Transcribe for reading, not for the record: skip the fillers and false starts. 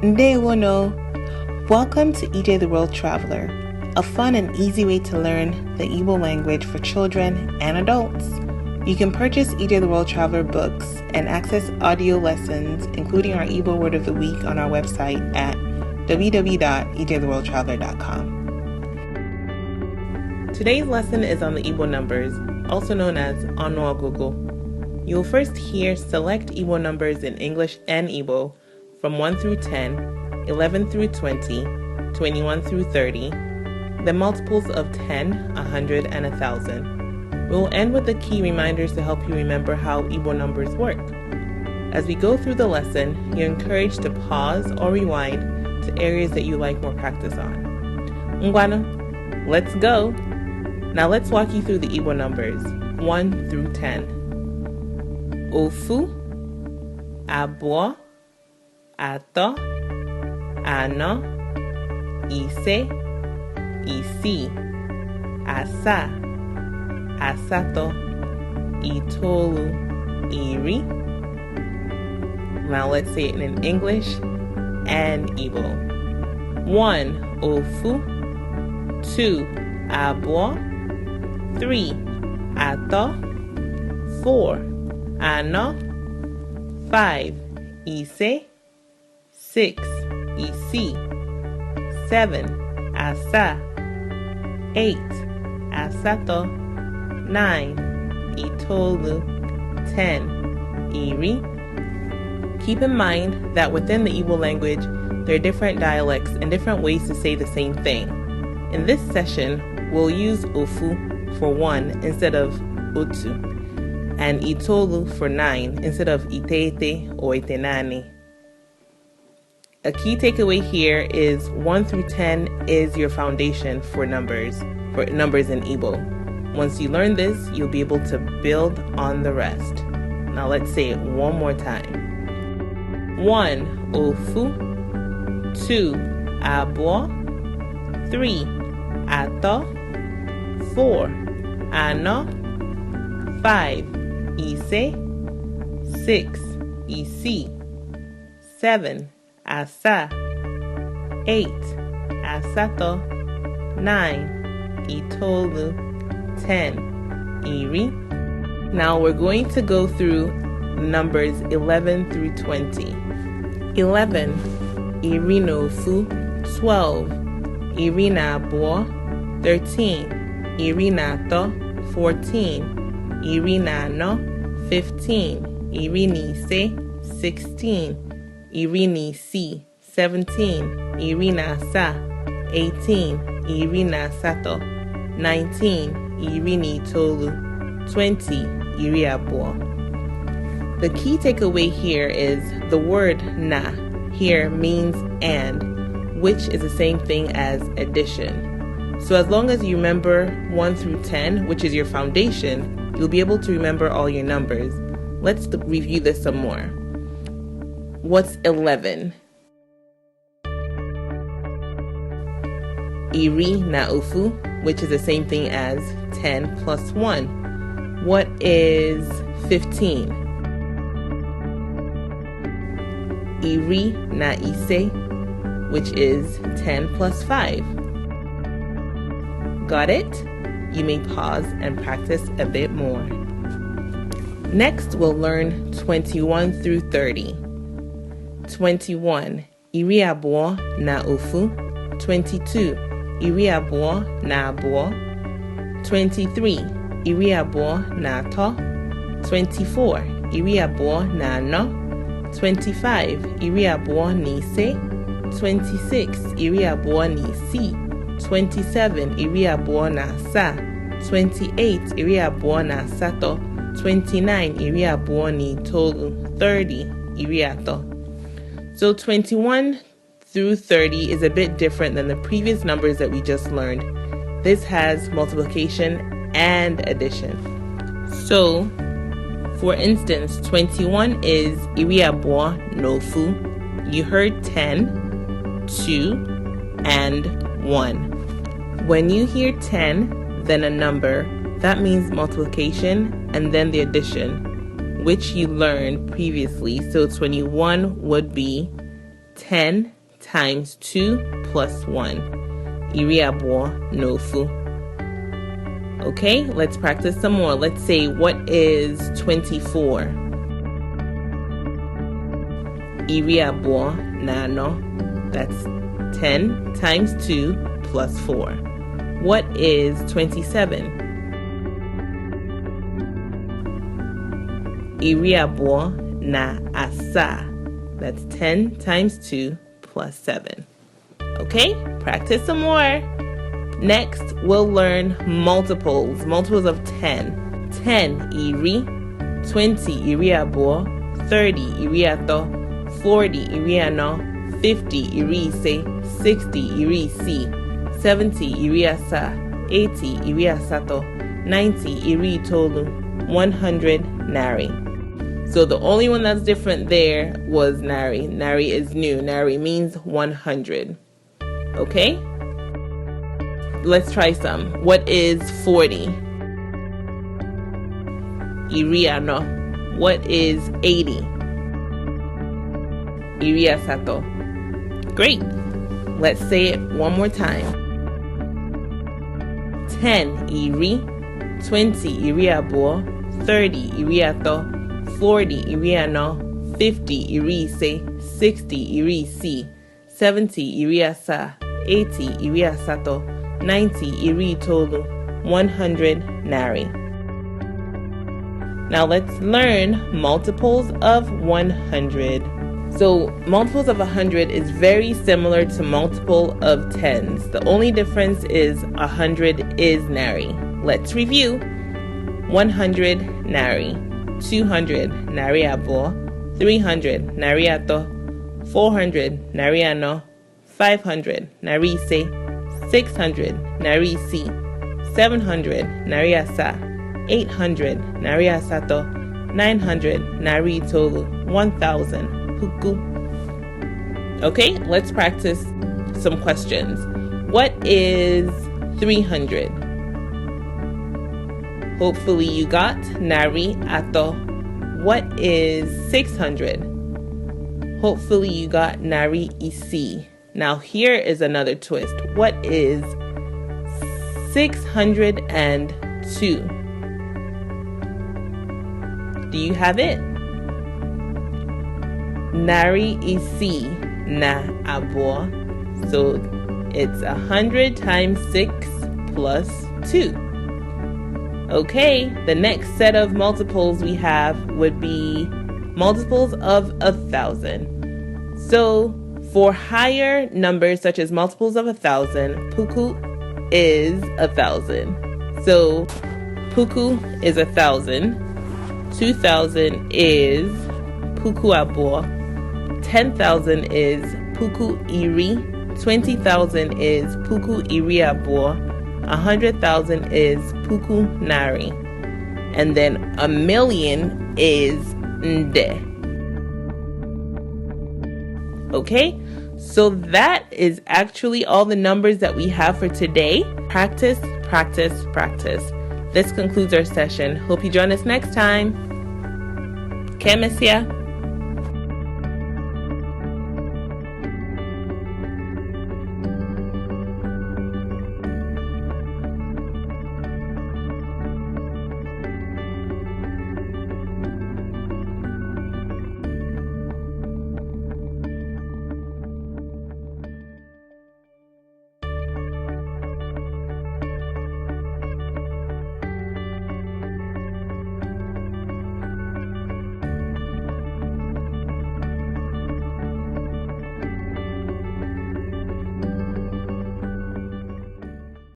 Ndewono. Welcome to EJ the World Traveler, a fun and easy way to learn the Igbo language for children and adults. You can purchase EJ the World Traveler books and access audio lessons, including our Igbo Word of the Week, on our website at www.ejtheworldtraveler.com. Today's lesson is on the Igbo numbers, also known as Onuogugu. You will first hear select Igbo numbers in English and Igbo from 1 through 10, 11 through 20, 21 through 30, the multiples of 10, 100, and 1,000. We will end with the key reminders to help you remember how Igbo numbers work. As we go through the lesson, you're encouraged to pause or rewind to areas that you like more practice on. Ngwano, let's go! Now let's walk you through the Igbo numbers, 1 through 10. Ofu, Abo, Ato, Ano, Ise, Isi, Asa, Asato, Itolu, Iri. Now let's say it in English and Igbo. 1. Ofu. 2. Abo. 3. Ato. 4. Ano. 5. Ise. 6. Isi. 7. Asa. 8. Asato. 9. Itolu. 10. Iri. Keep in mind that within the Igbo language, there are different dialects and different ways to say the same thing. In this session, we'll use Ofu for 1 instead of Otu, and Itolu for 9 instead of Iteete or Itenani. A key takeaway here is 1 through 10 is your foundation for numbers in Igbo. Once you learn this, you'll be able to build on the rest. Now let's say it one more time. 1. Ofu. 2. Abo. 3. Ato. 4. Ano. 5. Ise. 6. Isi. 7. Asa. 8. Asato. 9. Itolu. 10. Iri. Now we're going to go through numbers 11 through 20. 11. Irinofu. 12. Irinabo. 13. Irinato. 14. Irinano. 15. Irinise. 16. Irinisi. 17. Irinasa. 18. Irinasato. 19. Irinitolu. 20. Iriabo. The key takeaway here is the word na here means and, which is the same thing as addition. So as long as you remember 1 through 10, which is your foundation, you'll be able to remember all your numbers. Let's review this some more. What's 11? Iri na ofu, which is the same thing as 10 plus 1. What is 15? Iri na ise, which is 10 plus 5. Got it? You may pause and practice a bit more. Next, we'll learn 21 through 30. 21. Iri abo na ofu. 22. Iri abo na abo. 23. Iri abo na ato. 24. Iri abo na ano. 25. Iri abo na ise. 26. Iri abo na isi. 27. Iri abo na asa. 28. Iri abo na asato. 29. Iri abo na itolu. 30. Iri ato. So 21 through 30 is a bit different than the previous numbers that we just learned. This has multiplication and addition. So, for instance, 21 is iri abo nofu. You heard 10, 2, and 1. When you hear 10, then a number, that means multiplication and then the addition, which you learned previously. So 21 would be 10 times 2 plus 1. Iri abụọ n'ofu. Okay, let's practice some more. Let's say, what is 24? Iri abụọ n'anọ. That's 10 times 2 plus 4. What is 27? Iri abụọ na asaa. That's 10 times 2 plus 7. Okay, practice some more. Next, we'll learn multiples. Multiples of 10. 10 iri, 20 iri abụọ, 30 iri atọ, 40 iri anọ, 50 iri ise, 60 iri isii, 70 iri asaa, 80 iri asatọ, 90 iri itoolu, 100 nari. So the only one that's different there was nari. Nari is new. Nari means 100. Okay? Let's try some. What is 40? Iri ano. What is 80? Iri asato. Great. Let's say it one more time. 10 iri, 20 iri abụọ, 30 iri atọ, 40 iri anọ, 50 iri ise, 60 iri isii, 70 iri asaa, 80 iri asatọ, 90 iri itoolu, 100 nari. Now let's learn multiples of 100. So multiples of 100 is very similar to multiple of tens. The only difference is 100 is nari. Let's review. 100 nari, 200 nari abụọ, 300 nari atọ, 400 nari anọ, 500 nari ise, 600 nari isii, 700 nari asaa, 800 nari asatọ, 900 nari itoolu, 1,000 puku. Okay, let's practice some questions. What is 300? Hopefully you got nari ato. What is 600? Hopefully you got nari isi. Now here is another twist. What is 602? Do you have it? Nari isi na abo. So it's 100 times 6 plus 2. Okay, the next set of multiples we have would be multiples of 1,000. So for higher numbers such as multiples of 1,000, puku is 1,000. So puku is 1,000. 2,000 is puku abo. 10,000 is puku iri. 20,000 is puku iri abo. 100,000 is puku nari. And then 1,000,000 is nde. Okay, so that is actually all the numbers that we have for today. Practice, practice, practice. This concludes our session. Hope you join us next time. Kemesia.